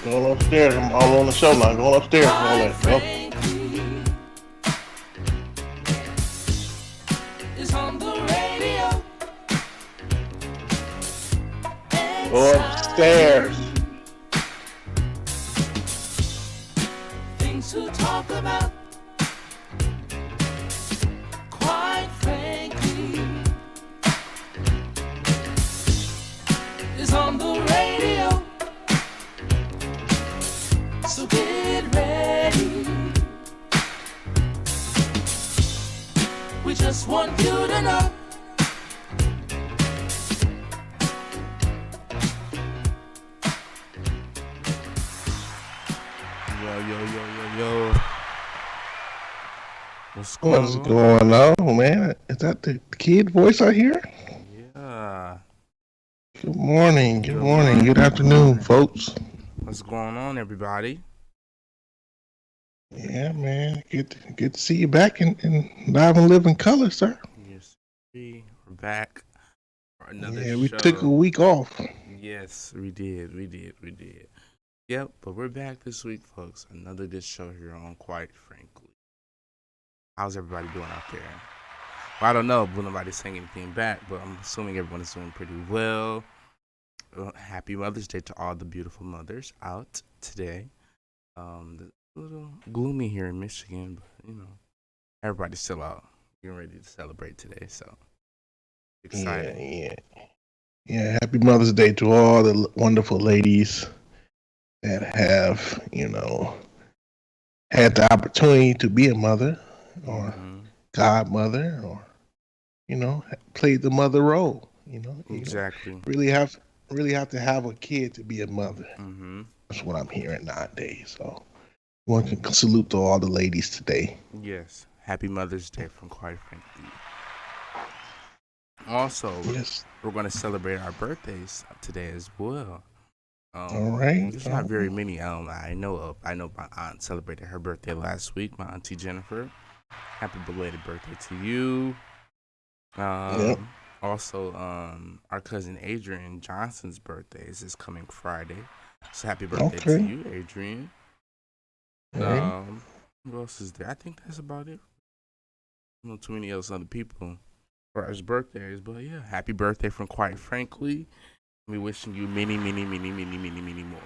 Going upstairs. I'm on the show now. Going upstairs. All Quite that. Yep. frankly, is on the radio. Go upstairs. Things to talk about. Quite frankly, is on the radio. So get ready. We just want you to know. Yo. What's What's going on? going on, man? Is that the kid voice I hear? Yeah. Good morning. Good Good morning. morning. Good afternoon, folks. What's going on, everybody? Yeah, man. Good to see you back in live and live in color, sir. Yes, we're back for another Yeah, we show. took a week off. Yes, we did. Yep, but we're back this week, folks. Another good show here on Quite Frankly. How's everybody doing out there? Well, I don't know, but nobody's saying anything back, but I'm assuming everyone is doing pretty well. Happy Mother's Day to all the beautiful mothers out today. It's a little gloomy here in Michigan, but everybody's still out, getting ready to celebrate today. So exciting! Yeah. Happy Mother's Day to all the wonderful ladies that have, had the opportunity to be a mother or godmother or, played the mother role. Exactly. Really have to have a kid to be a mother. Mm-hmm. That's what I'm hearing nowadays. So one can salute to all the ladies today. Yes. Happy Mother's Day from Quite Frankly. Also, Yes. we're going to celebrate our birthdays today as well. All right. There's not very many I know of. I know my aunt celebrated her birthday last week, my auntie Jennifer. Happy belated birthday to you. Yep. Also, our cousin Adrian Johnson's birthday is this coming Friday. So happy birthday to Okay. you, Adrian. All right. Who else is there? I think that's about it. Not too many other people for his birthdays, but yeah, happy birthday from Quite Frankly. We wishing you many more.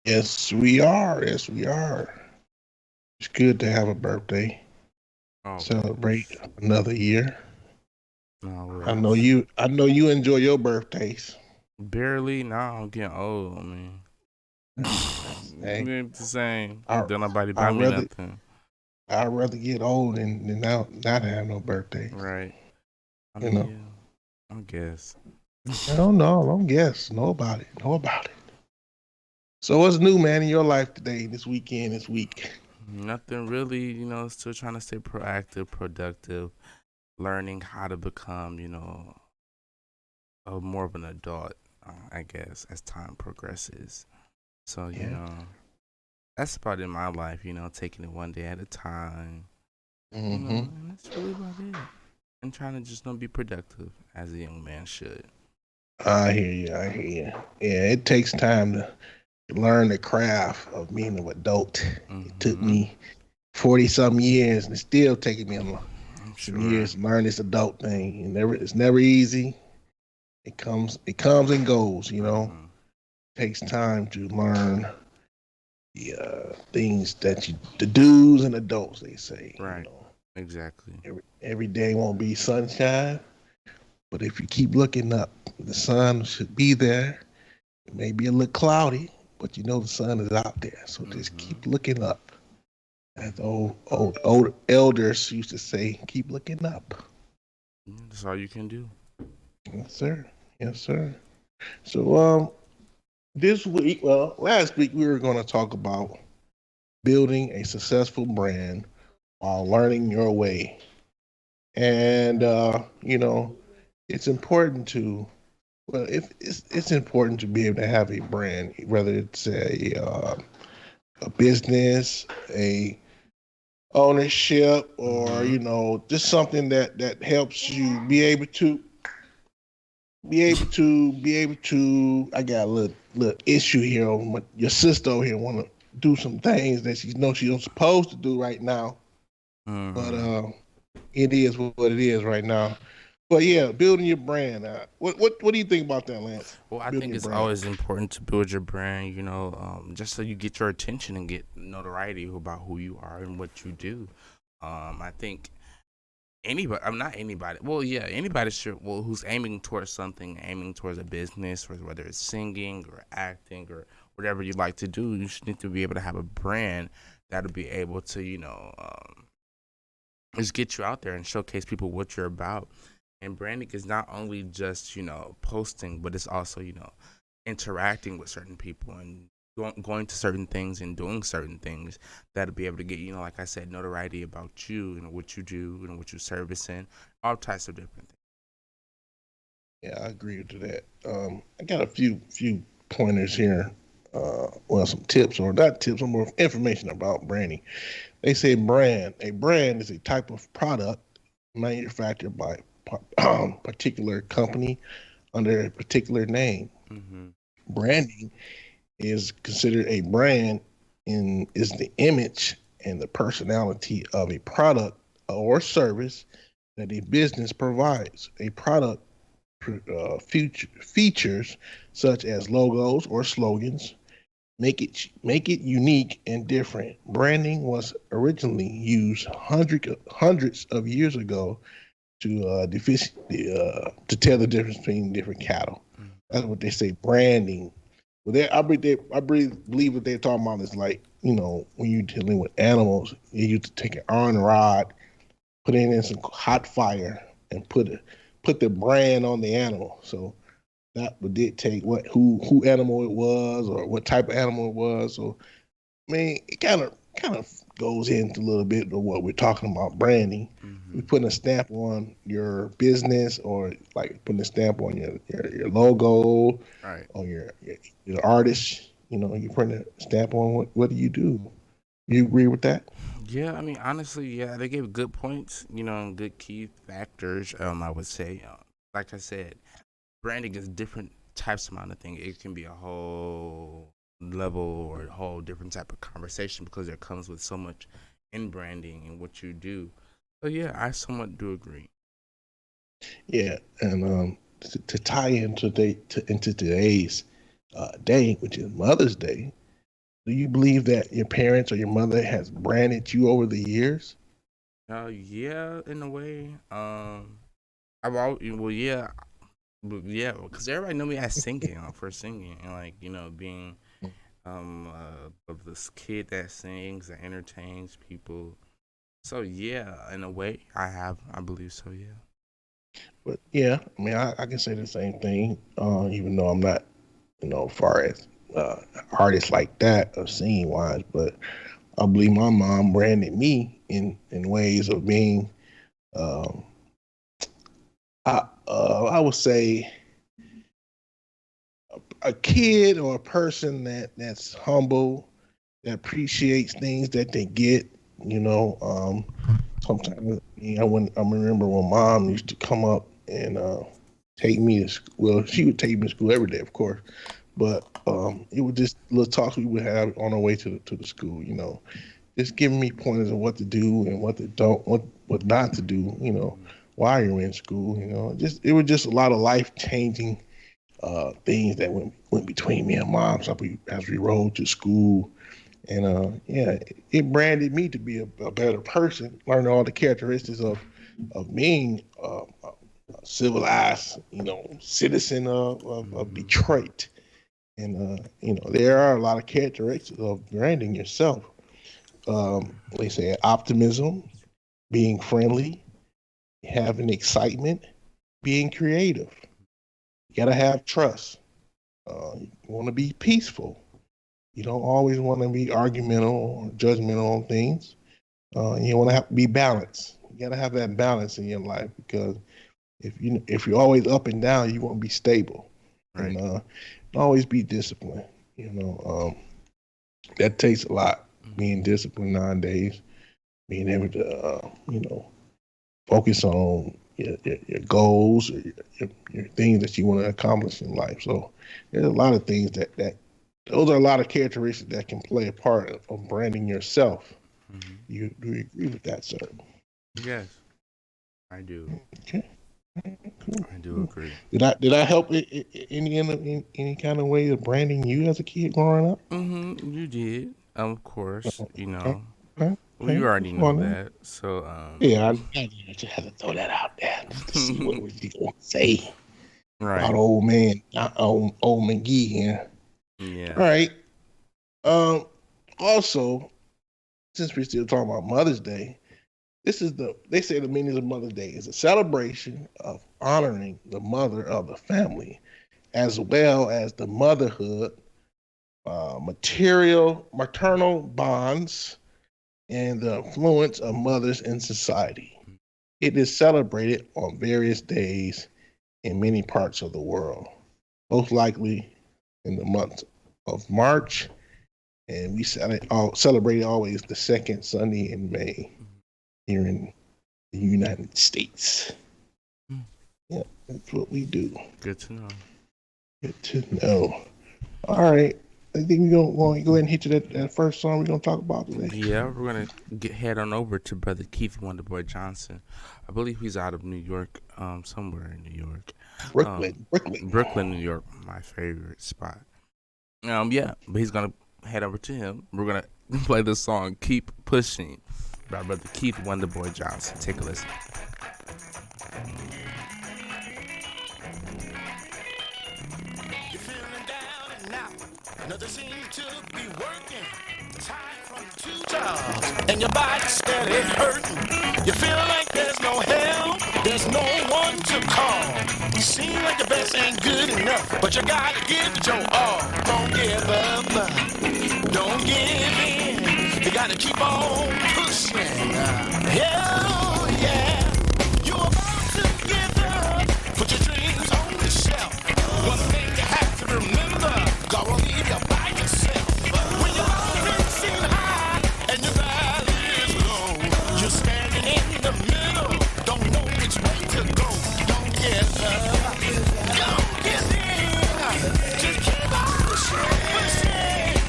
Yes, we are. It's good to have a birthday. Oh, Celebrate another year. no, I know you enjoy your birthdays. barely. Now I'm getting old. I mean, Hey, it's the same. I- Don't nobody buy I'd me rather- nothing. I'd rather get old than not have no birthday. Right. I You mean, know. yeah, I guess. I don't know. Don't guess. Know about it. So what's new, man, in your life today, this weekend, this week? Nothing really, still trying to stay proactive, productive, learning how to become, more of an adult, I guess, as time progresses. So, Yeah. that's about it in my life, taking it one day at a time, Mm-hmm. and that's really about it. And trying to just be productive as a young man should. I hear you. Yeah, it takes time to learn the craft of being an adult. It took me 40-some years, and it's still taking me some years to learn this adult thing. It's never easy. It comes and goes. Takes time to learn the things the do's and the don'ts, they say. Right. Exactly. Every day won't be sunshine, but if you keep looking up, the sun should be there. It may be a little cloudy, but the sun is out there. So just keep looking up. As old elders used to say, keep looking up. That's all you can do. Yes, sir. So last week we were going to talk about building a successful brand while learning your way. And it's important to it's important to be able to have a brand, whether it's a business, a ownership, or just something that helps you be able to be able to. I got a little issue here. Your sister over here want to do some things that she knows she's not supposed to do right now, but it is what it is right now. But yeah, building your brand. What do you think about that, Lance? Well, I Building think your it's brand. always important to build your brand, just so you get your attention and get notoriety about who you are and what you do. I think anybody, I'm not anybody. Well, yeah, anybody should. Well, who's aiming towards something, aiming towards a business, or whether it's singing or acting or whatever you like to do, you should need to be able to have a brand that'll be able to, just get you out there and showcase people what you're about. And branding is not only just posting, but it's also interacting with certain people and going to certain things and doing certain things that'll be able to get like I said, notoriety about you and what you do and what you service in, all types of different things. Yeah, I agree to that. I got a few pointers here. Well, some tips or not tips, some more information about branding. They say a brand is a type of product manufactured by particular company under a particular name. Mm-hmm. Branding is considered a brand is the image and the personality of a product or service that a business provides. A product features such as logos or slogans make it unique and different. Branding was originally used hundreds of years ago to to tell the difference between different cattle. That's what they say. Branding. Well, I believe what they're talking about is like when you're dealing with animals, you used to take an iron rod, put it in some hot fire, and put the brand on the animal. So that would dictate who animal it was or what type of animal it was. So I mean, it kind of goes into a little bit of what we're talking about branding. Mm-hmm. We're putting a stamp on your business, or like putting a stamp on your logo, Right. on your artist. You putting a stamp on what do you do. You agree with that? Yeah, I mean, honestly, yeah, they gave good points, and good key factors. I would say, like I said, branding is different types amount of thing. It can be a whole level or a whole different type of conversation because it comes with so much in branding and what you do. So yeah, I somewhat do agree. Yeah, and to tie into today's day, which is Mother's Day, do you believe that your parents or your mother has branded you over the years? Yeah, in a way. I've always, well, yeah, yeah, because everybody know me as singing, for singing, and like being of this kid that sings and entertains people. So yeah, in a way, I believe so. Yeah. But yeah, I mean, I can say the same thing, even though I'm not, far as uh, artists like that or singing wise. But I believe my mom branded me in ways of being, um, I would say, a kid or a person that's humble, that appreciates things that they get. You know, sometimes I remember when mom used to come up and take me to school. Well, she would take me to school every day, of course, but it was just little talks we would have on our way to the school. Just giving me pointers of what to do and what to don't, what not to do. While you're in school. Just it was just a lot of life changing things that went between me and mom as we rode to school. And yeah, it branded me to be a better person, learning all the characteristics of being a civilized, citizen of Mm-hmm. Detroit. And there are a lot of characteristics of branding yourself. They say optimism, being friendly, having excitement, being creative. You gotta have trust. You want to be peaceful. You don't always want to be argumental or judgmental on things. You want to have to be balanced. You got to have that balance in your life, because if you're always up and down, you won't be stable. Right. And always be disciplined. That takes a lot. Being disciplined nowadays, being able to focus on your goals, or your things that you want to accomplish in life. So there's a lot of things that those are a lot of characteristics that can play a part of branding yourself. Do you agree with that, sir? Yes, I do. Okay. Cool. I do agree. Did I help in any kind of way of branding you as a kid growing up? You did, of course. You know, Okay. well, you already know that. So yeah, I just had to throw that out there just to see what was he gonna say right, about old man, old McGee here. yeah. All right. Also, since we're still talking about Mother's Day, they say the meaning of Mother's Day is a celebration of honoring the mother of the family, as well as the motherhood, maternal bonds, and the influence of mothers in society. It is celebrated on various days in many parts of the world, most likely in the month of March, and we celebrate always the second Sunday in May here in the United States. Yeah, that's what we do. Good to know. Good to know. All right. I think we're going to go ahead and hit you that first song we're going to talk about today. Yeah, we're going to head on over to Brother Keith Wonderboy Johnson. I believe he's out of New York, somewhere in New York. Brooklyn, New York, my favorite spot. Yeah, but he's going to head over to him. We're going to play the song Keep Pushing by Brother Keith Wonderboy Johnson. Take a listen. Nothing seems to be working. Tired from 2 jobs, and your body's steady hurting. You feel like there's no help, there's no one to call. You seem like the best ain't good enough, but you gotta give it your all. Don't give up, don't give in. You gotta keep on pushing. Hell yeah, you're about to give up. Put your dreams on the shelf. One thing you have to remember, God won't leave you by yourself. When your mountains seem high and your valley is low, you're standing in the middle, don't know which way to go. Don't give up, don't give in, just keep on pushing,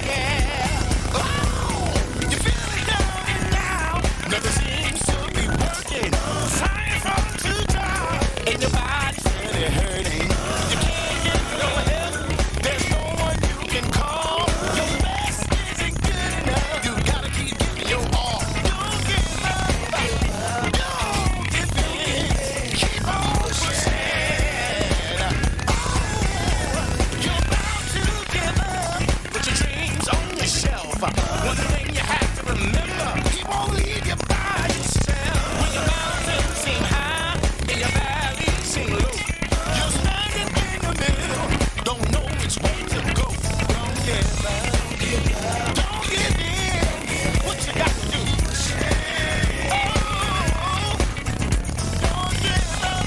yeah. Oh, you feel it down and out, nothing seems to be working. Time from 2 jobs and your body's really hurting. You can't get no help, there's no one you can call. Your best isn't good enough, you gotta keep giving your all. Don't give up, don't give in, keep on pushing. Oh, you're about to give up, put your dreams on the shelf. One thing you have to remember, he won't leave you by yourself. When your mountains seem high and your valleys seem low, you're standing in the middle, don't know which way to go. Don't give up, don't give in, what you got to do? Oh, don't give up,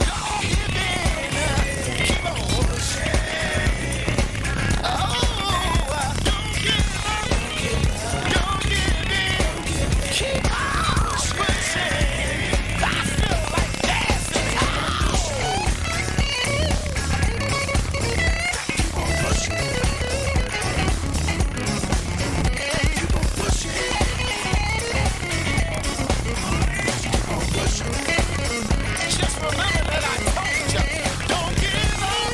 don't give in, keep on pushing. Oh, don't give up, don't give in, keep on pushing. I feel like dancing. Oh. Keep on pushing. Keep on pushing. Keep on pushing. Just remember that I told you, don't give up,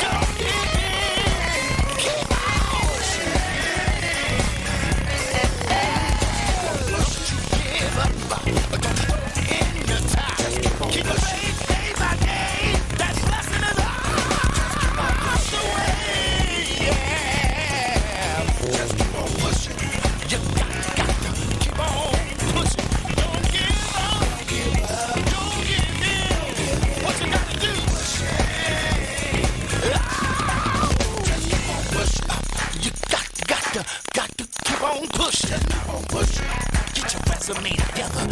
don't give in, keep on pushing. Don't you give up, don't you throw in the towel. Keep the faith day by day, that's blessing and all the way, yeah. Just keep on pushing, you got to keep on pushing. Don't give up, don't give in, what you gotta do? Just keep on pushing, you got to keep on pushing. Keep on pushing. Get your resume together and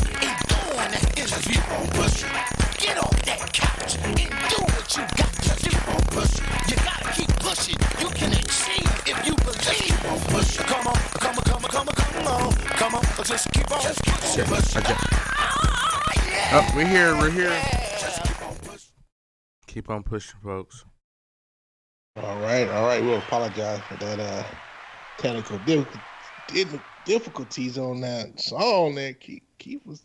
go on that interview. Keep on pushing. Get on that couch and do what you got to do. Keep on pushing. You gotta keep pushing. You can achieve if you believe. Keep on pushing. Come on, just keep on pushing. Okay. Ah, yeah. Oh, we're here. We're here. Keep on pushing, folks. All right. We'll apologize for that technical difficulties on that song. There, Keith was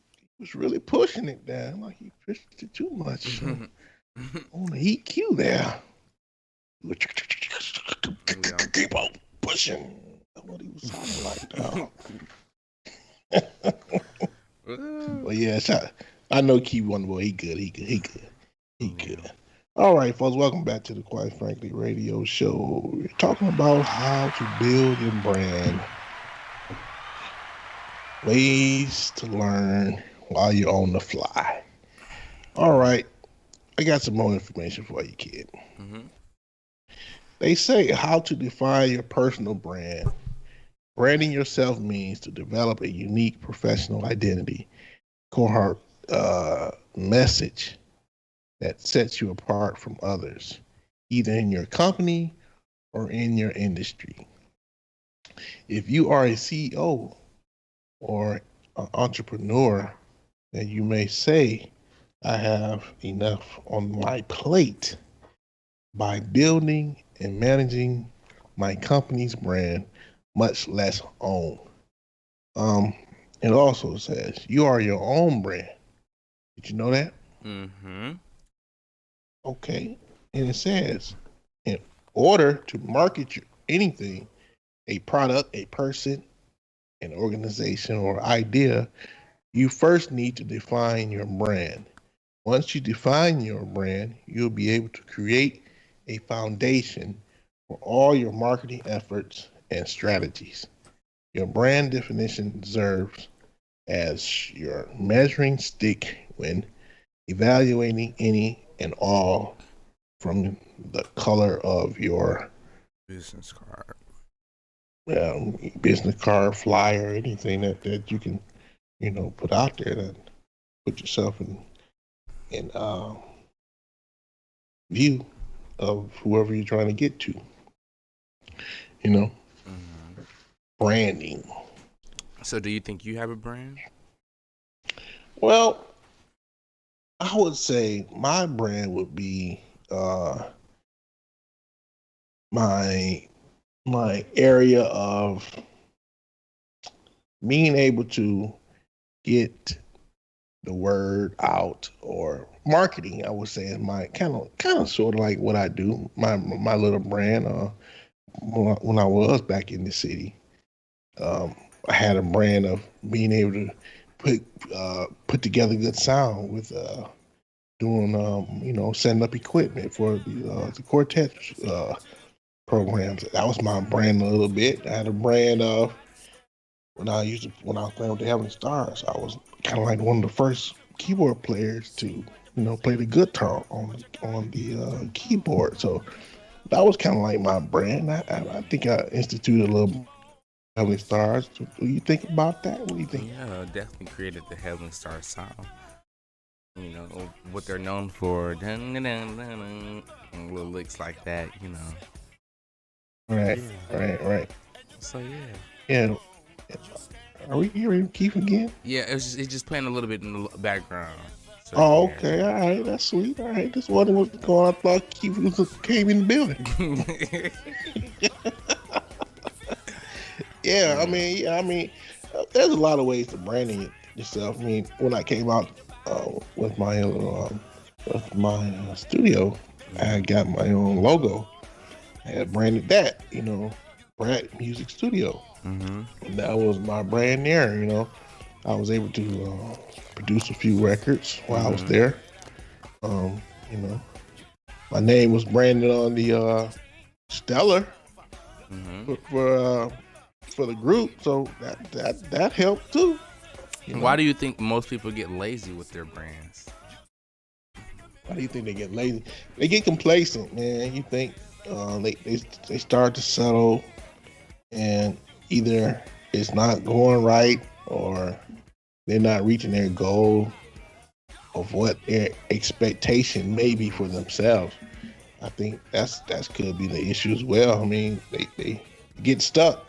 really pushing it down. Like he pushed it too much on the EQ there. Keep on pushing. That's what he was sounding like. Well, yeah, I know Keith Wonderboy. He good. All right, folks, welcome back to the Quite Frankly Radio Show. We're talking about how to build your brand. Ways to learn while you're on the fly. All right, I got some more information for you, kid. Mm-hmm. They say how to define your personal brand. Branding yourself means to develop a unique professional identity, coherent message that sets you apart from others, either in your company or in your industry. If you are a CEO or an entrepreneur, then you may say, I have enough on my plate. By building and managing my company's brand, much less own. It also says you are your own brand. Did you know that? Mm-hmm. Okay. And it says, in order to market anything, a product, a person, an organization, or idea, you first need to define your brand. Once you define your brand, you'll be able to create a foundation for all your marketing efforts and strategies. Your brand definition serves as your measuring stick when evaluating any and all, from the color of your business card, flyer, anything that you can, put out there that put yourself in view of whoever you're trying to get to. Branding. So do you think you have a brand? Well, I would say my brand would be my area of being able to get the word out, or marketing, I would say, is my kind of sort of like what I do. My little brand. When I was back in the city, I had a brand of being able to put together good sound with doing setting up equipment for the quartet programs. That was my brand a little bit. I had a brand of when I was playing with the Heavenly Stars. I was kind of like one of the first keyboard players to play the guitar on the keyboard. So that was kind of like my brand. I think I instituted a little Heavenly Stars. What do you think about that? What do you think? Yeah, definitely created the Heavenly Star sound. What they're known for, and little licks like that. Right. So yeah. Are we hearing Keith again? Yeah, it's just playing a little bit in the background. So, okay, all right, that's sweet. All right, just wondering what's going on. I thought Keith came in the building. Yeah, I mean, there's a lot of ways to branding yourself. I mean, when I came out with my studio, I got my own logo. I had branded that, Brad Music Studio. Mm-hmm. And that was my brand there. I was able to produce a few records while I was there. My name was branded on the Stellar for the group, so that helped too. Why do you think most people get lazy with their brands? Why do you think they get lazy? They get complacent, man. You think they start to settle, and either it's not going right or they're not reaching their goal of what their expectation may be for themselves. I think that could be the issue as well. I mean, they get stuck.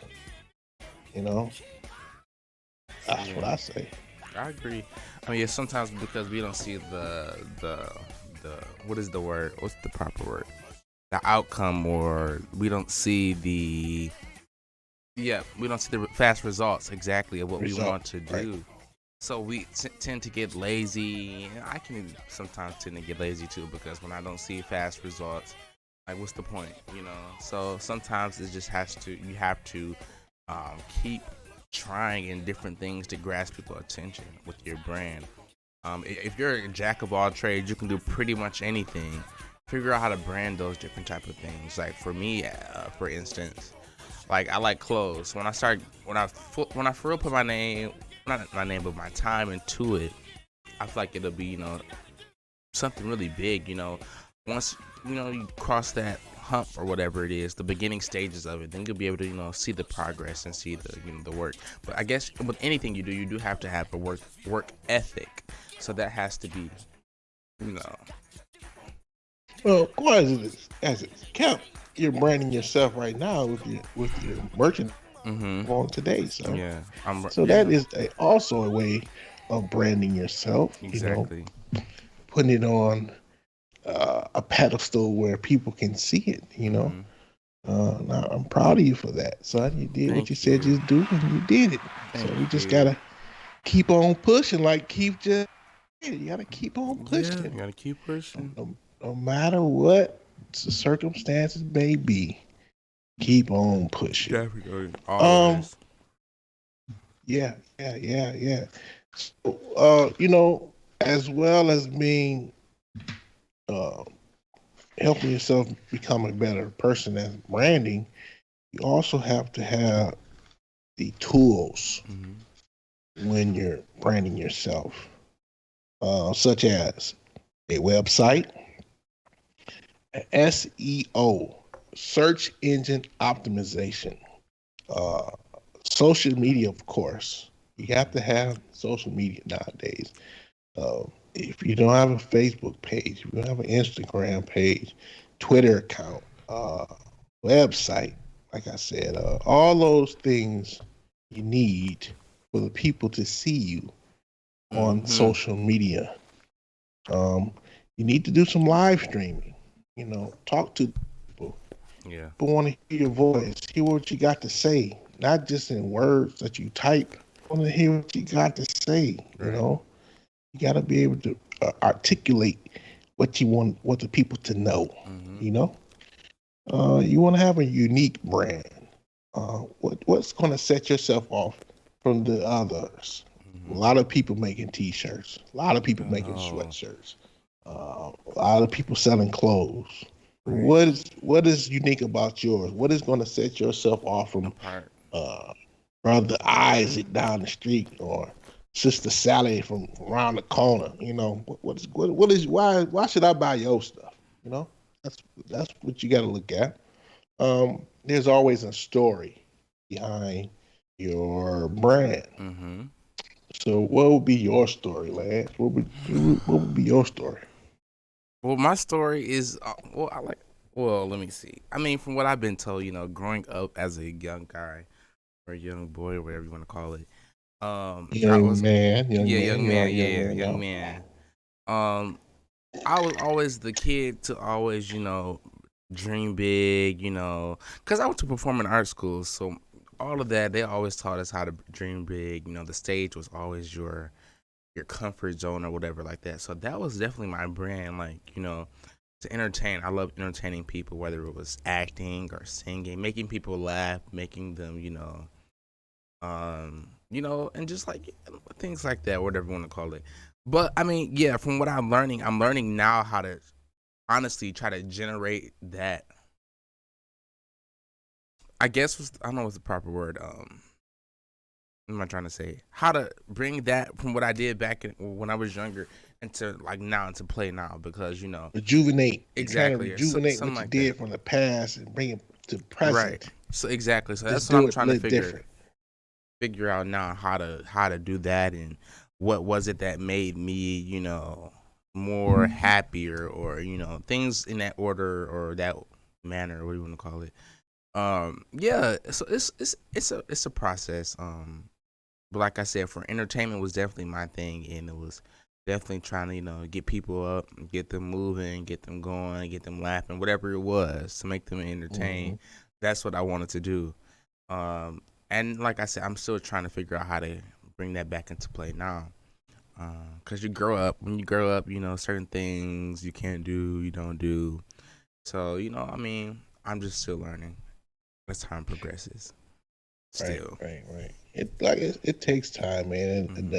That's what I say. I agree. I mean, yeah, sometimes because we don't see the what is the word? What's the proper word? The outcome, or we don't see we don't see the fast results exactly of what we want to do. Right. So we tend to get lazy. I can sometimes tend to get lazy too, because when I don't see fast results, like, what's the point, So sometimes it just you have to keep trying in different things to grasp people's attention with your brand. If you're a jack of all trades, you can do pretty much anything. Figure out how to brand those different type of things. Like for me, for instance, like I like clothes. When I for real put my name, not my name, but my time into it, I feel like it'll be, something really big, Once, you cross that hump or whatever it is, the beginning stages of it, then you'll be able to, see the progress and see the, the work. But I guess with anything you do have to have a work ethic. So that has to be, Well, of course, as it's kept, you're branding yourself right now with your merchant on today. So yeah, that is also a way of branding yourself. Exactly. Putting it on a pedestal where people can see it. Now I'm proud of you for that, son. You did what you said you'd do, and you did it. So we just gotta keep on pushing, like Keith just. You gotta keep on pushing. Yeah, you gotta keep pushing. No matter what the circumstances may be, keep on pushing. Definitely. Always. Yeah. So, as well as being, helping yourself become a better person as branding, you also have to have the tools when you're branding yourself, such as a website, SEO, search engine optimization, social media, of course. You have to have social media nowadays. If you don't have a Facebook page, if you don't have an Instagram page, Twitter account, website, like I said, all those things you need for the people to see you on social media. You need to do some live streaming. Talk to people. Yeah. People want to hear your voice, hear what you got to say, not just in words that you type. Want to hear what you got to say. Right. You got to be able to articulate what you want the people to know. You want to have a unique brand. What's going to set yourself off from the others? A lot of people making T-shirts. A lot of people making sweatshirts. A lot of people selling clothes. Right. What is unique about yours? What is going to set yourself off from Brother Isaac down the street or Sister Sally from around the corner? Why should I buy your stuff? That's what you got to look at. There's always a story behind your brand. So what would be your story, Lance? What would be your story? Well, my story is, let me see. I mean, from what I've been told, growing up as a young guy or a young boy or whatever you want to call it. Young man. I was always the kid to always, dream big, because I went to performing arts school. So all of that, they always taught us how to dream big. The stage was always your comfort zone or whatever like that. So that was definitely my brand, like, to entertain. I love entertaining people, whether it was acting or singing, making people laugh, making them, and just like things like that, whatever you want to call it. But I mean, yeah, from what I'm learning now how to honestly try to generate that. I guess I don't know what's the proper word. What am I trying to say? How to bring that from what I did back when I was younger into play now, because rejuvenate. Exactly. Rejuvenate what you did from the past and bring it to present. Right. So exactly. So that's what I'm trying to figure out now, how to do that, and what was it that made me, more happier, or things in that order or that manner, what do you want to call it? Yeah, so it's a process. But like I said, for entertainment was definitely my thing, and it was definitely trying to, get people up, get them moving, get them going, get them laughing, whatever it was to make them entertained. Mm-hmm. That's what I wanted to do. And like I said, I'm still trying to figure out how to bring that back into play now. Because when you grow up, certain things you can't do, you don't do. So, I'm just still learning as time progresses. Still. Right. It takes time, man. It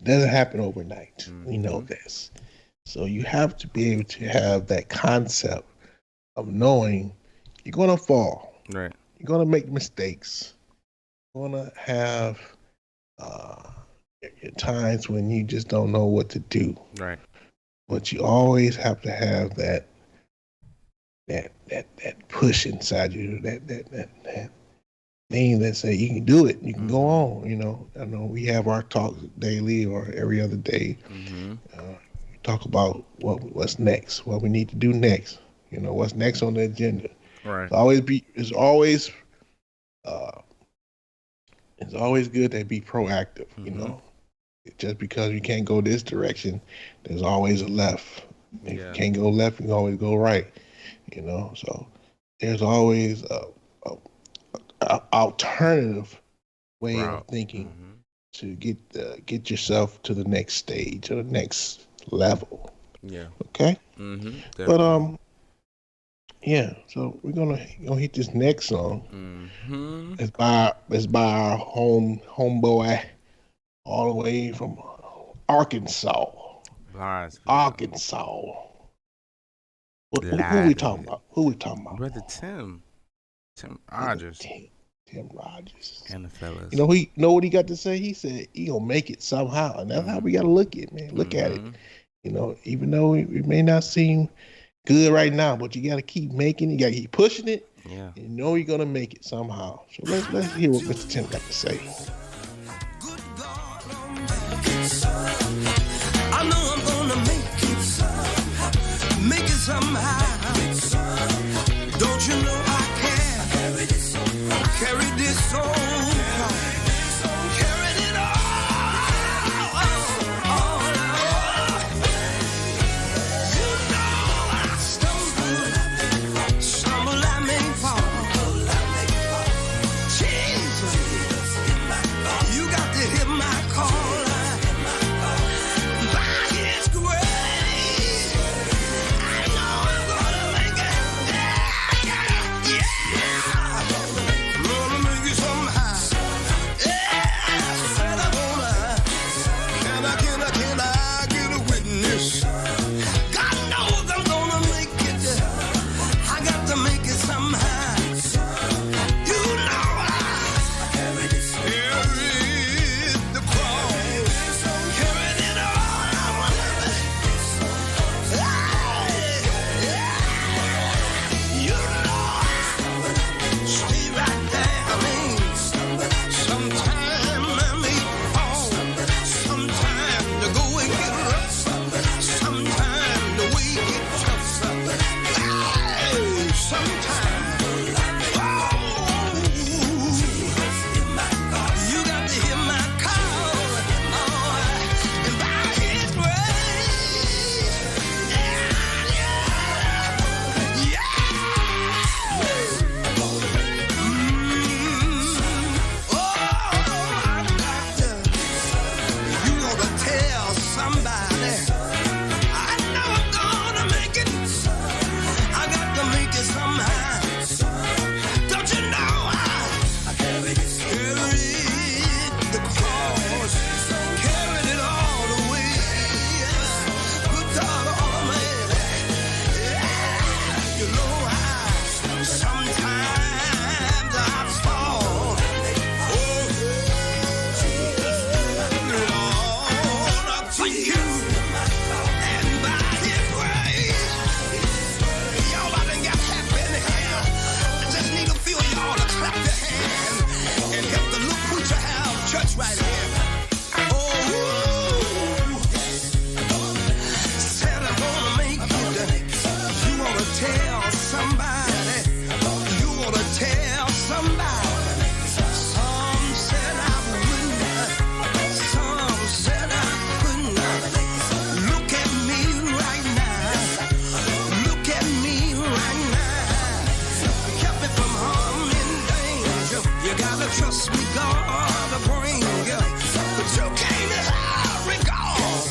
doesn't happen overnight. Mm-hmm. We know this. So you have to be able to have that concept of knowing you're gonna fall. Right. You're gonna make mistakes. You're gonna have times when you just don't know what to do. Right. But you always have to have that push inside you, that thing that say you can do it, you can go on. I know we have our talks daily or every other day. Mm-hmm. We talk about what's next, what we need to do next. What's next on the agenda. Right. It's always good to be proactive. Mm-hmm. Just because you can't go this direction, there's always a left. If you can't go left, you can always go right. So there's always a alternative way of thinking to get yourself to the next stage or the next level. Yeah. Okay. Mm-hmm. But so we're gonna hit this next song. Mm-hmm. It's by our homeboy all the way from Arkansas. Arkansas. Who we talking about? Brother Tim Rogers. Tim Rogers. And the fellas. He know what he got to say? He said he gonna make it somehow. And that's how we gotta look at it, man. Look at it. Even though it may not seem good right now, but you gotta keep making it, you gotta keep pushing it. Yeah. You're gonna make it somehow. So let's hear what Mr. Tim got to say. I know I'm gonna make it somehow. Don't you know I can carry this soul, carry it all. You know I stumble, I may fall. Jesus, you got to hear my call. Trust me, God to bring you. But you can't hurry, God.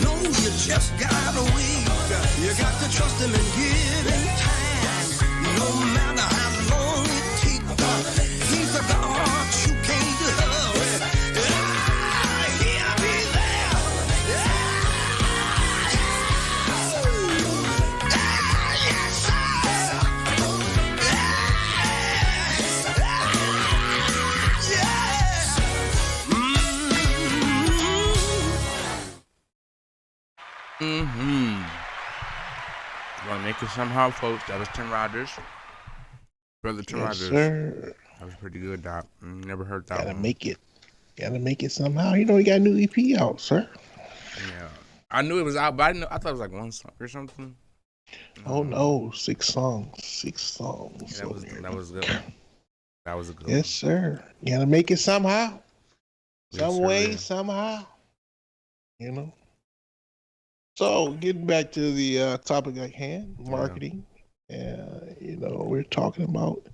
No, you just gotta wait. You got to trust him and give him time. No matter how long it takes, he's a God you can't hurry. He'll be there. Yes, sir. Gonna make it somehow, folks. That was Tim Rogers. Brother Tim Yes, Rogers. sir. That was pretty good, Doc. Never heard that Gotta one. make it. Gotta make it somehow. You know, he got a new EP out, sir. Yeah. I knew it was out, but I thought it was like one song or something. Oh no, 6 songs. 6 songs. Yeah, that was good. That was a good Yes, sir. You gotta make it somehow. Yes, Some sir. way, somehow. You know. So getting back to the topic at hand, marketing. You know, we're talking about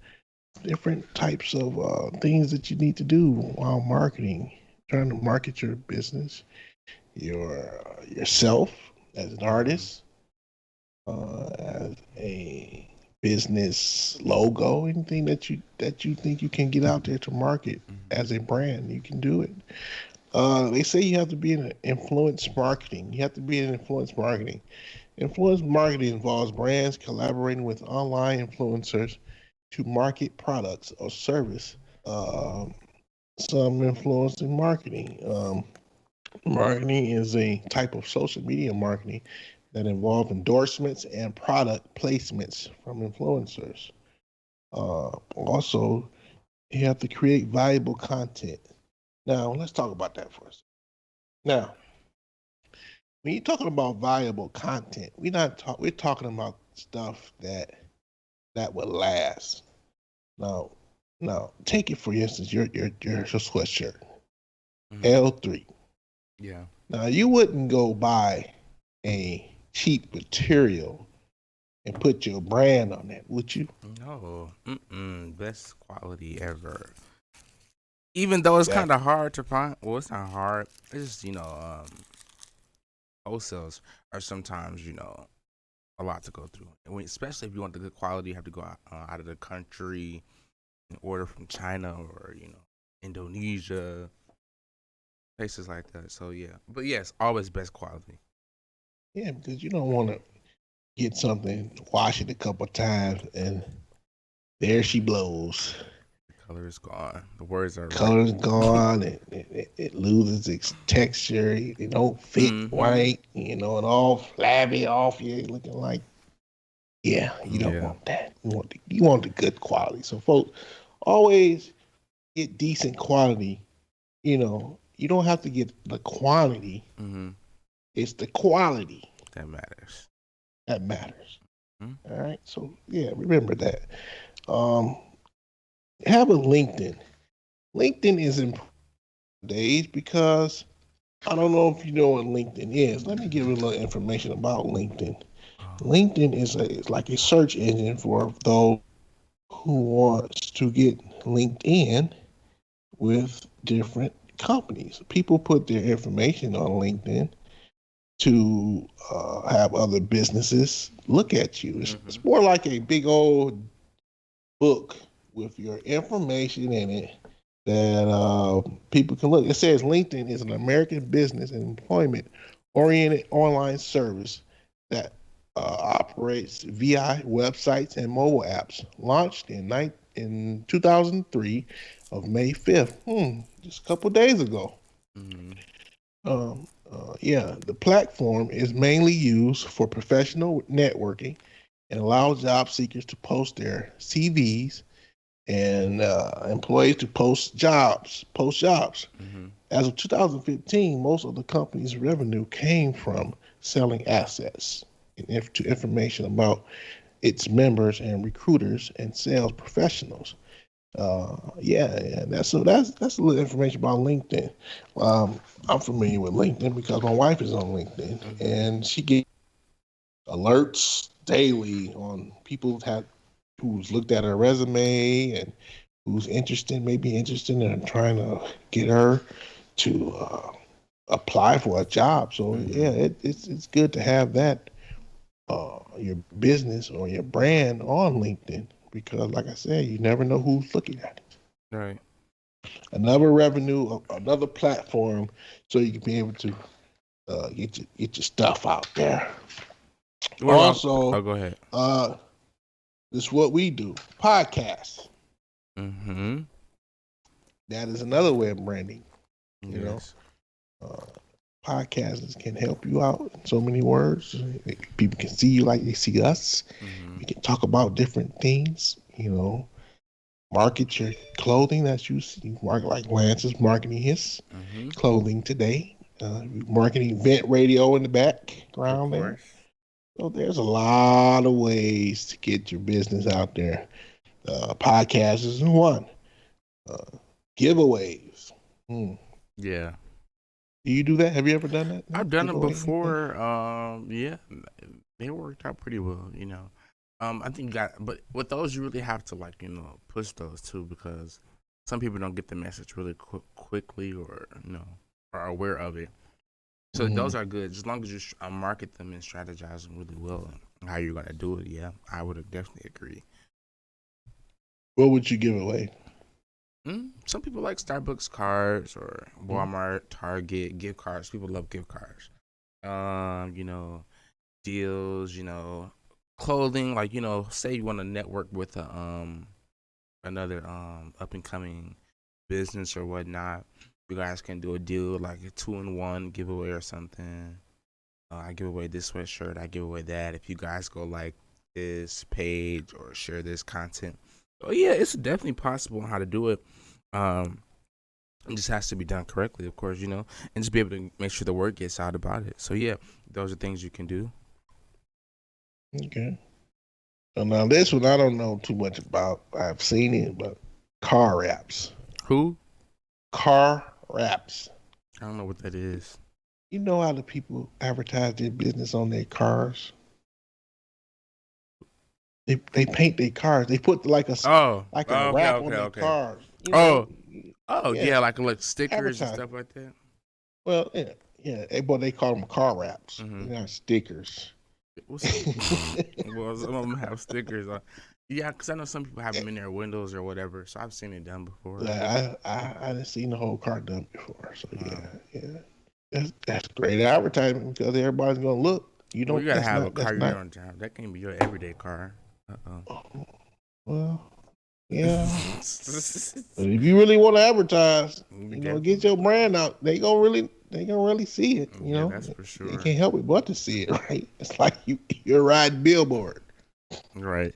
different types of things that you need to do while marketing, trying to market your business, yourself as an artist, as a business logo, anything that you think you can get out there to market as a brand, you can do it. They say you have to be in influence marketing. You have to be in influence marketing. Influence marketing involves brands collaborating with online influencers to market products or service. Some influence in marketing. Marketing is a type of social media marketing that involve endorsements and product placements from influencers. Also, you have to create valuable content. Now, let's talk about that for a second. Now, when you're talking about valuable content, we're talking about stuff that will last. Now, take it for instance, your sweatshirt, L3. Yeah. Now, you wouldn't go buy a cheap material and put your brand on that, would you? No. Best quality ever. Even though it's kind of hard to find. Well, it's not hard. It's just, wholesales are sometimes, a lot to go through. And especially if you want the good quality, you have to go out of the country and order from China or, Indonesia, places like that. So, yeah. But, yes, always best quality. Yeah, because you don't want to get something, wash it a couple times, and there she blows. Color is gone. The words are color's gone. It loses its texture. It don't fit right. And all flabby off you, looking like. Yeah, you don't want that. You want the good quality. So, folks, always get decent quality. You don't have to get the quantity. It's the quality that matters. All right. So, yeah, remember that. Have a LinkedIn. LinkedIn is important days because I don't know if you know what LinkedIn is. Let me give you a little information about LinkedIn. LinkedIn is like a search engine for those who wants to get linked in with different companies. People put their information on LinkedIn to have other businesses look at you. It's more like a big old book with your information in it that people can look. It says LinkedIn is an American business and employment-oriented online service that operates via websites and mobile apps. Launched in 2003 of May 5th, just a couple days ago. The platform is mainly used for professional networking and allows job seekers to post their CVs and employees to post jobs. As of 2015, most of the company's revenue came from selling assets and to information about its members and recruiters and sales professionals. That's a little information about LinkedIn. I'm familiar with LinkedIn because my wife is on LinkedIn, and she gets alerts daily on people who's looked at her resume and who's interested, maybe interested in trying to get her to apply for a job. So yeah, it's good to have that your business or your brand on LinkedIn because, like I said, you never know who's looking at it. Right. Another revenue, another platform, so you can be able to get your stuff out there. Also, go ahead. This is what we do: podcasts. Mm-hmm. That is another way of branding. You Yes. know, podcasts can help you out in so many words. People can see you like they see us. Mm-hmm. We can talk about different things. You know, market your clothing. That's you market like Lance is marketing his clothing today. Marketing event radio in the background there. So there's a lot of ways to get your business out there. Podcast is one. Giveaways. Yeah. Do you do that? Have you ever done that? I've done it before. Yeah, they worked out pretty well. You know, I think but with those you really have to push those too because some people don't get the message really quickly or are aware of it. So those are good as long as you market them and strategize them really well and how you're gonna do it. Yeah, I would definitely agree. What would you give away? Some people like Starbucks cards or Walmart, Target gift cards. People love gift cards. Deals. Clothing. Like say you want to network with another up and coming business or whatnot. You guys can do a deal like a 2-in-1 giveaway or something. I give away this sweatshirt. I give away that. If you guys go like this page or share this content. Oh yeah, it's definitely possible how to do it. It just has to be done correctly, of course, and just be able to make sure the word gets out about it. So yeah, those are things you can do. Okay. So now this one I don't know too much about. I've seen it, but car wraps. Who? Car wraps. I don't know what that is. You know how the people advertise their business on their cars? They paint their cars. They put like a wrap on their cars. Yeah, like stickers and stuff like that. Well, yeah. They call them car wraps. They're not stickers. Well, some of them have stickers on. Yeah, because I know some people have them in their windows or whatever. So I've seen it done before. I didn't seen the whole car done before. So yeah. That's great advertising because everybody's gonna look. You gotta have a car you're on time. That can't be your everyday car. Well, yeah. But if you really want to advertise, get your brand out. They gonna really see it. Yeah, that's for sure. They can't help it but to see it, right? It's like you're riding billboard. Right.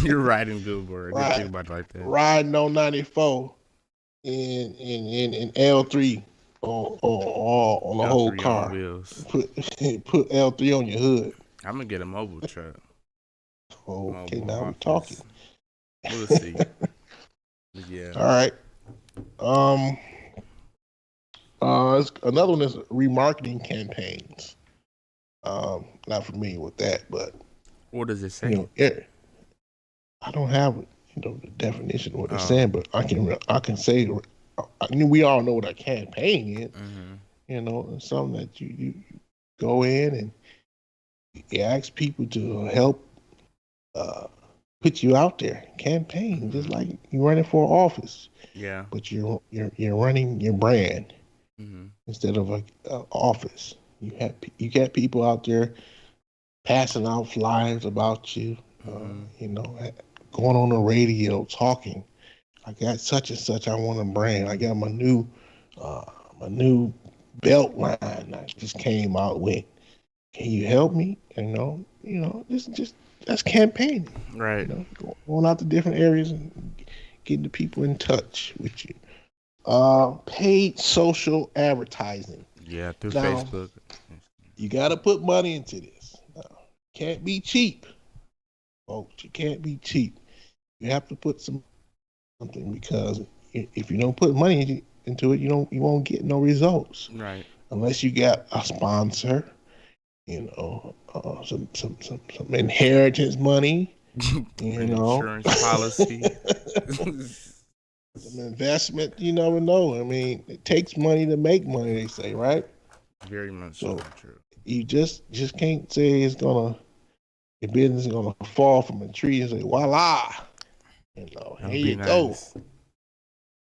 You're riding billboard. I didn't think about it like that. Riding on 94 in L3 on the whole car. Put L3 on your hood. I'm gonna get a mobile truck. Okay, now we're talking. We'll see. Yeah. All right. Another one is remarketing campaigns. Not familiar with that, but what does it say? I don't have the definition of what they're saying, but I can say. I mean, we all know what a campaign is. It's something that you go in and you ask people to help put you out there. Campaign, just like you're running for office. Yeah. But you're running your brand instead of an office. You got people out there passing out flyers about you. Going on the radio talking. I got such and such. I want a brand. I got my new belt line I just came out with. Can you help me? That's campaigning. Right. Going out to different areas and getting the people in touch with you. Paid social advertising. Yeah, through Facebook. You got to put money into this. Can't be cheap, folks. You can't be cheap. You have to put something because if you don't put money into it, you won't get no results. Right. Unless you got a sponsor, some inheritance money, insurance policy. Some investment, you never know. I mean, it takes money to make money, they say, right? Very much So true. you just can't say the business is gonna fall from a tree and say, voila. You know, That here would be you go. nice.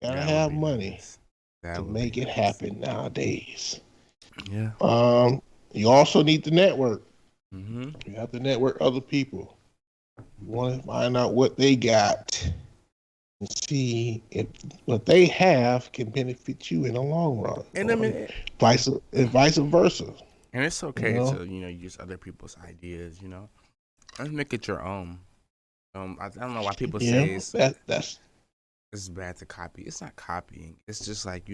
Gotta That have would be money nice. That to would make be it nice. happen nowadays. Yeah. You also need to network. Mm-hmm. You have to network other people. You want to find out what they got and see if what they have can benefit you in the long run. And I mean, vice versa. and it's okay You know? to use other people's ideas. And make it your own. I don't know why people say That's it's bad to copy. It's not copying. It's just like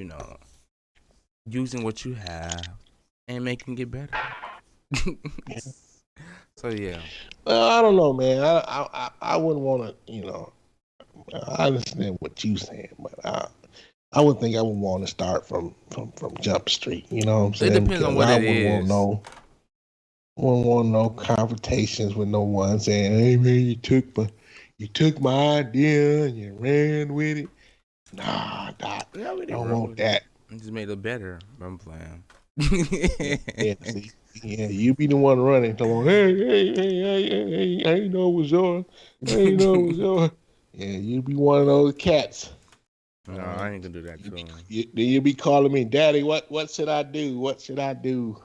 using what you have and making it better. So yeah. I don't know, man. I wouldn't want to. I understand what you saying, but I would think I would want to start from Jump Street. You know what I'm saying? It depends on what I it is. Wouldn't want no confrontations with no one saying, "Hey man, you took my idea and you ran with it." Nah, Doc, I don't want that. I just made it better. I'm playing. Yeah, you be the one running. Come on, hey, I ain't know it was yours. I ain't know it was yours. Yeah, you be one of those cats. No, I ain't gonna do that to him. You be calling me, Daddy. What should I do? What should I do?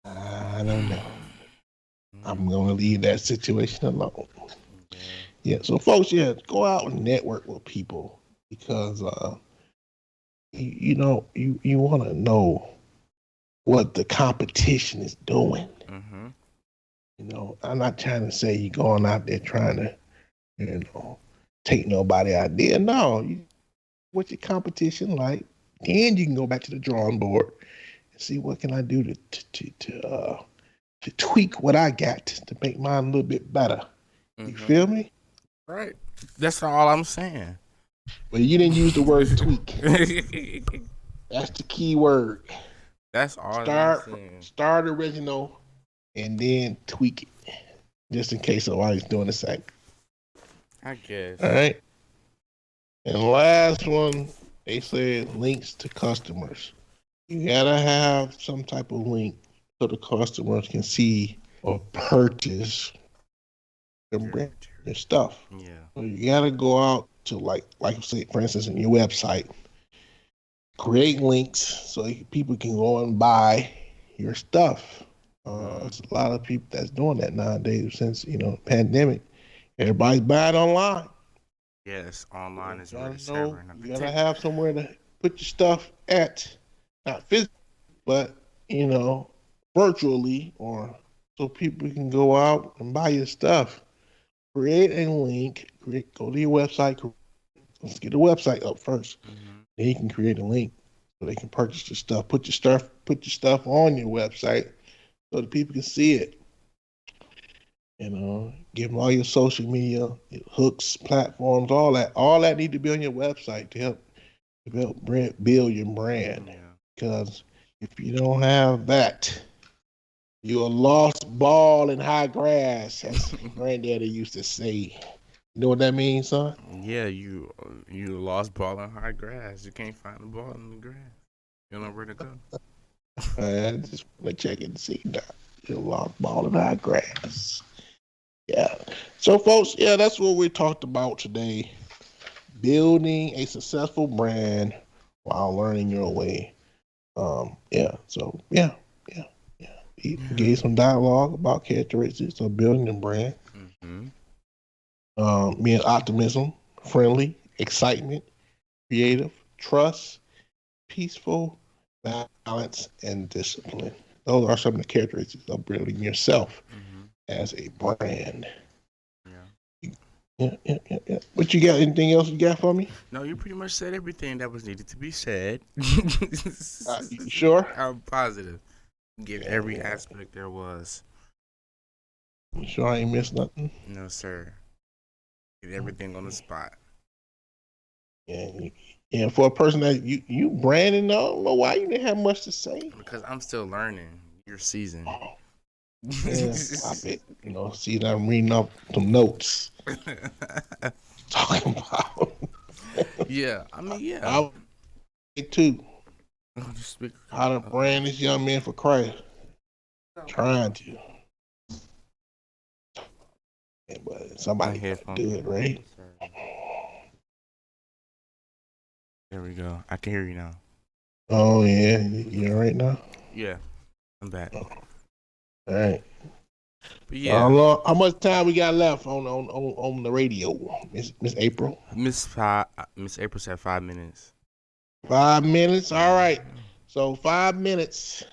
I don't know. I'm gonna leave that situation alone. Yeah. So folks, go out and network with people because you want to know what the competition is doing. Mm-hmm. I'm not trying to say you're going out there trying to, take nobody idea. No, what's your competition like? Then you can go back to the drawing board and see what can I do to tweak what I got to make mine a little bit better. You feel me? Right. That's all I'm saying. Well, you didn't use the word tweak. That's the key word. That's all I'm saying. Start original and then tweak it. Just in case somebody's doing the same. I guess. All right. And last one, they said links to customers. You gotta have some type of link so the customers can see or purchase your stuff. Yeah. So you gotta go out to like say, for instance, in your website, create links so people can go and buy your stuff. There's a lot of people that's doing that nowadays since pandemic. Everybody's buying online. Yes, online is where the You server. gotta have somewhere to put your stuff at, not physically, but virtually, or so people can go out and buy your stuff. Create a link. Go to your website. Let's get the website up first. Then you can create a link so they can purchase your stuff. Put your stuff on your website so that people can see it. Give them all your social media your hooks, platforms, all that. All that need to be on your website to help build your brand. Yeah. Because if you don't have that, you're a lost ball in high grass, as Granddaddy used to say. You know what that means, son? Yeah, you lost ball in high grass. You can't find the ball in the grass. You don't know where to go. I just want to check and see that. You're a lost ball in high grass. Yeah. So, folks, that's what we talked about today. Building a successful brand while learning your way. We gave some dialogue about characteristics of building a brand. Being optimism, friendly, excitement, creative, trust, peaceful, balance, and discipline. Those are some of the characteristics of building yourself as a brand. Yeah. What you got? Anything else you got for me? No, you pretty much said everything that was needed to be said. You sure? I'm positive. Give every aspect there was. You sure I ain't missed nothing? No, sir. Get everything on the spot. Yeah. For a person that you branding, I don't know why you didn't have much to say. Because I'm still learning. You're seasoned. Yeah, I bet. See, I'm reading up some notes. Talking about. Yeah, I mean, yeah. I would say too. Oh, the speaker. How to brand this young man for Christ. Trying to. Yeah, but somebody got to do it, right? There we go. I can hear you now. Oh, yeah. You all right now? Yeah, I'm back. All right. But yeah. How much time we got left on the radio, Miss April? Miss April said 5 minutes. 5 minutes? All right. So 5 minutes.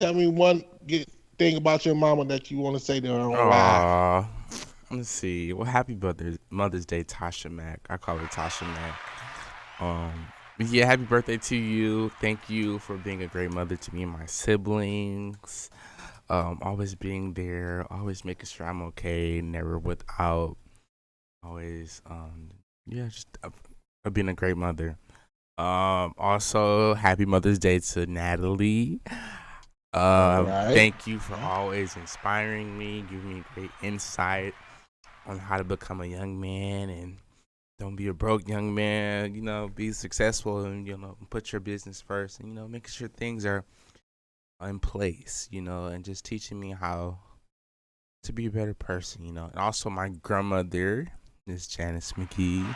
Tell me one good thing about your mama that you want to say to her on live. Let's see. Well, happy Mother's Day, Tasha Mack. I call her Tasha Mack. Yeah, happy birthday to you. Thank you for being a great mother to me and my siblings. Always being there, always making sure I'm okay, never without. Always, just being a great mother. Also, happy Mother's Day to Natalie. Right. Thank you for always inspiring me, giving me great insight on how to become a young man and don't be a broke young man. You know, be successful and put your business first, and making sure things are in place. And just teaching me how to be a better person. And also my grandmother, Miss Janice McGee.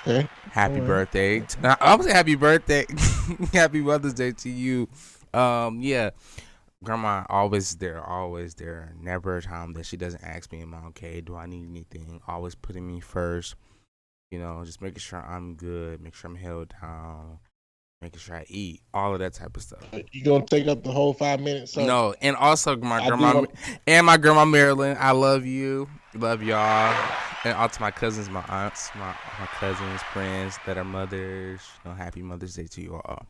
Okay. Happy birthday! I would say happy birthday, happy Mother's Day to you. Yeah, Grandma always there. Never a time that she doesn't ask me, "Am I okay? Do I need anything?" Always putting me first. Just making sure I'm good, make sure I'm held down, making sure I eat, all of that type of stuff. You gonna take up the whole 5 minutes? Sir? No, and also my grandma Marilyn. I love you, love y'all, and all to my cousins, my aunts, my cousins, friends that are mothers. Happy Mother's Day to you all.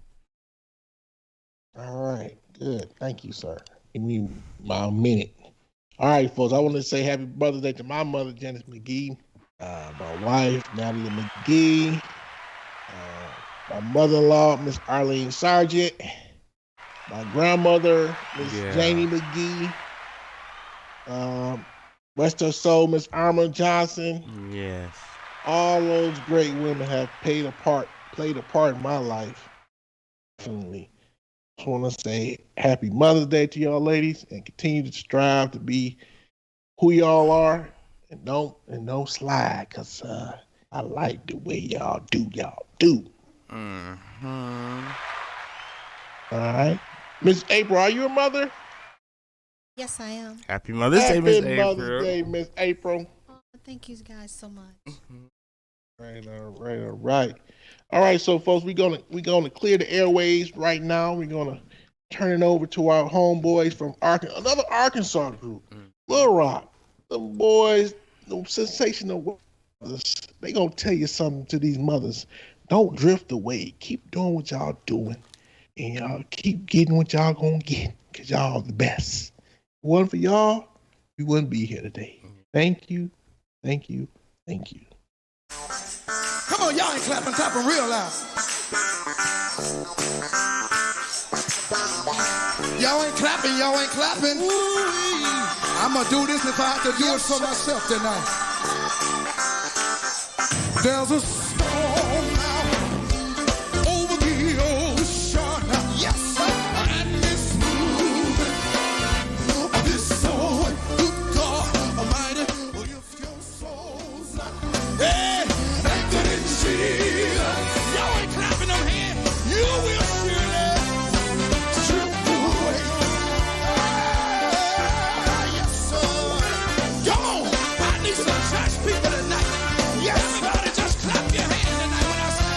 All right, good. Thank you, sir. Give me my minute. All right, folks. I want to say happy Mother's Day to my mother, Janice McGee. My wife, Natalie McGee, my mother-in-law, Miss Arlene Sargent, my grandmother, Miss Janie McGee, rest her soul, Miss Irma Johnson. Yes. All those great women have played a part in my life. Definitely. Just want to say happy Mother's Day to y'all ladies and continue to strive to be who y'all are. And don't slide, cause I like the way y'all do. Mm-hmm. All right, Miss April, are you a mother? Yes, I am. Happy Mother's Day, Miss April. Happy Mother's Day, Miss April. Oh, thank you guys so much. All right. All right, so folks, we're gonna clear the airways right now. We're gonna turn it over to our homeboys from another Arkansas group, Little Rock. Them boys, them sensational mothers, they gonna tell you something to these mothers. Don't drift away. Keep doing what y'all doing. And y'all keep getting what y'all gonna get. Cause y'all the best. If it wasn't for y'all, we wouldn't be here today. Thank you. Come on, y'all ain't clapping real loud. Y'all ain't clapping. Ooh-wee. I'm gonna do this if I have to do it for myself tonight. There's a storm now over the ocean. Yes, sir. And it's moving. This soul, good God Almighty, if your soul's not, hey, anchored in Jesus. Y'all ain't clapping them hands. You will surely trip away. Yes, sir. Come on, I need some church people tonight. Yes, everybody just clap your hands tonight when I say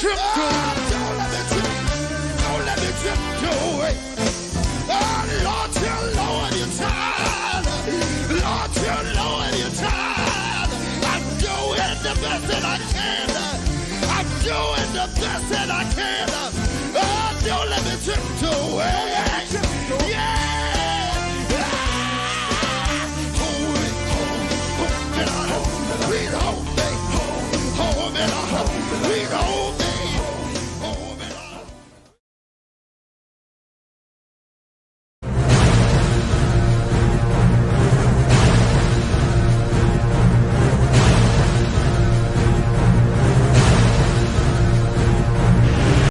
trip to